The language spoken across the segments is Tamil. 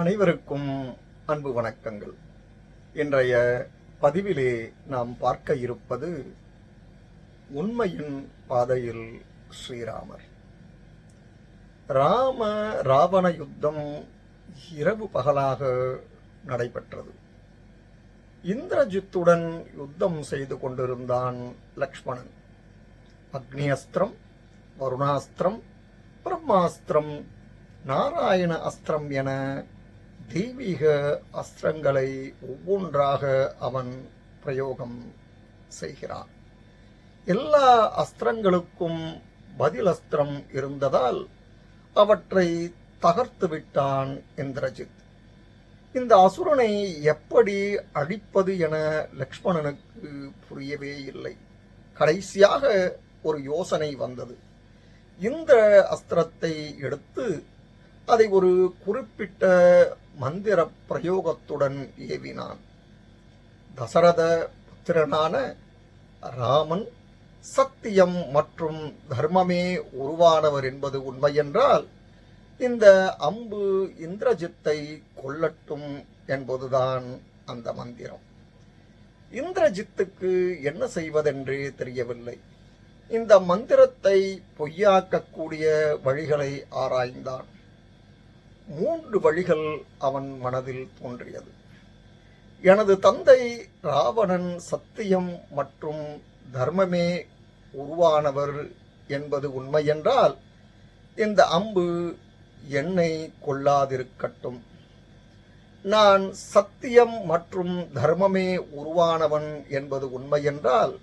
அனைவருக்கும் அன்பு வணக்கங்கள். இன்றைய பதிவிலே நாம் பார்க்க இருப்பது உண்மையின் பாதையில் ஸ்ரீராமர். ராம ராவண யுத்தம் இரவு பகலாக நடைபெற்றது. இந்திரஜித்துடன் யுத்தம் செய்து கொண்டிருந்தான் லக்ஷ்மணன். அக்னி அஸ்திரம், வருணாஸ்திரம், பிரம்மாஸ்திரம், நாராயண அஸ்திரம் என தெய்வீக அஸ்திரங்களை ஒவ்வொன்றாக அவன் பிரயோகம் செய்கிறான். எல்லா அஸ்திரங்களுக்கும் பதில் அஸ்திரம் இருந்ததால் அவற்றை தகர்த்து விட்டான் இந்திரஜித். இந்த அசுரனை எப்படி அழிப்பது என லக்ஷ்மணனுக்கு புரியவே இல்லை. கடைசியாக ஒரு யோசனை வந்தது. இந்த அஸ்திரத்தை எடுத்து அதை ஒரு குறிப்பிட்ட மந்திர பிரயோகத்துடன் ஏவினான். தசரத புத்திரனான ராமன் சத்தியம் மற்றும் தர்மமே உருவானவர் என்பது உண்மையென்றால் இந்த அம்பு இந்திரஜித்தை கொல்லட்டும் என்பதுதான் அந்த மந்திரம். இந்திரஜித்துக்கு என்ன செய்வதென்றே தெரியவில்லை. இந்த மந்திரத்தை பொய்யாக்கக்கூடிய வழிகளை ஆராய்ந்தான். 3 வழிகள் அவன் மனதில் தோன்றியது. எனது தந்தை ராவணன் சத்தியம் மற்றும் தர்மமே உருவானவர் என்பது உண்மையென்றால் இந்த அம்பு என்னை கொல்லாதிருக்கட்டும். நான் சத்தியம் மற்றும் தர்மமே உருவானவன் என்பது உண்மையென்றால்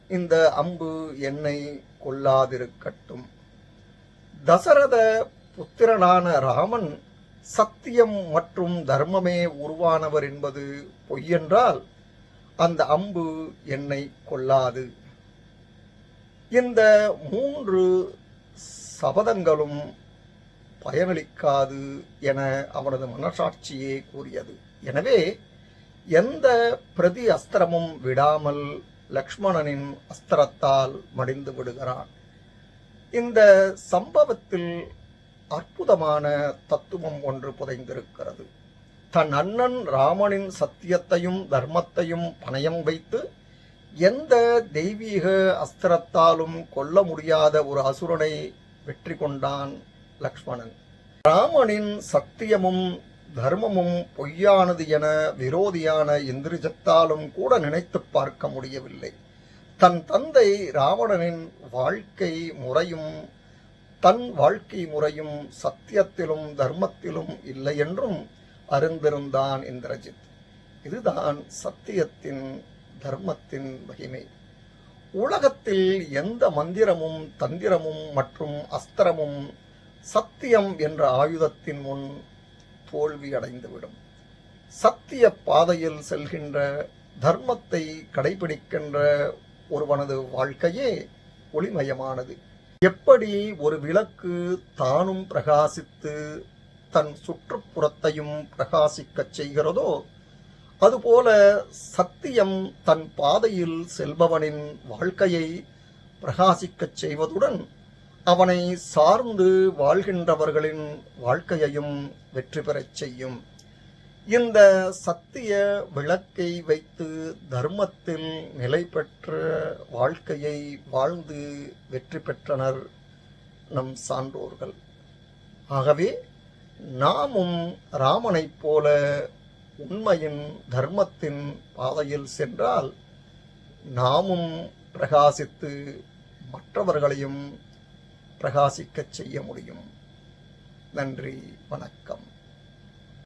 இந்த அம்பு என்னை கொல்லாதிருக்கட்டும். தசரத புத்திரனான ராமன் சத்தியம் மற்றும் தர்மமே உருவானவர் என்பது பொய்யென்றால் அந்த அம்பு என்னை கொல்லாது. இந்த 3 சபதங்களும் பயனளிக்காது என அவனது மனசாட்சியே கூறியது. எனவே எந்த பிரதி அஸ்திரமும் விடாமல் லக்ஷ்மணனின் அஸ்திரத்தால் மடிந்து விடுகிறான். இந்த சம்பவத்தில் அற்புதமான தத்துவம் ஒன்று புதைந்திருக்கிறது. தன் அண்ணன் ராமனின் சத்தியத்தையும் தர்மத்தையும் பணயம் வைத்து எந்த தெய்வீக அஸ்திரத்தாலும் கொல்ல முடியாத ஒரு அசுரனை வெற்றி கொண்டான் லக்ஷ்மணன். ராமனின் சத்தியமும் தர்மமும் பொய்யானது என விரோதியான இந்திரஜித்தாலும் கூட நினைத்து பார்க்க முடியவில்லை. தன் தந்தை ராவணனின் வாழ்க்கை முறையும் தன் வாழ்க்கை முறையும் சத்தியத்திலும் தர்மத்திலும் இல்லை என்றும் அறிந்திருந்தான் இந்திரஜித். இதுதான் சத்தியத்தின் தர்மத்தின் மகிமை. உலகத்தில் எந்த மந்திரமும் தந்திரமும் மற்றும் அஸ்திரமும் சத்தியம் என்ற ஆயுதத்தின் முன் தோல்வி அடைந்துவிடும். சத்திய பாதையில் செல்கின்ற தர்மத்தை கடைபிடிக்கின்ற ஒருவனது வாழ்க்கையே ஒளிமயமானது. எப்படி ஒரு விளக்கு தானும் பிரகாசித்து தன் சுற்றுப்புறத்தையும் பிரகாசிக்கச் செய்கிறதோ அதுபோல சத்தியம் தன் பாதையில் செல்பவனின் வாழ்க்கையை பிரகாசிக்கச் செய்வதுடன் அவனை சார்ந்து வாழ்கின்றவர்களின் வாழ்க்கையையும் வெற்றி பெறச் செய்யும். இந்த சத்திய விளக்கை வைத்து தர்மத்தில் நிலை பெற்ற வாழ்க்கையை வாழ்ந்து வெற்றி பெற்றனர் நம் சான்றோர்கள். ஆகவே நாமும் ராமனைப் போல உண்மையின் தர்மத்தின் பாதையில் சென்றால் நாமும் பிரகாசித்து மற்றவர்களையும் பிரகாசிக்கச் செய்ய முடியும். நன்றி, வணக்கம்.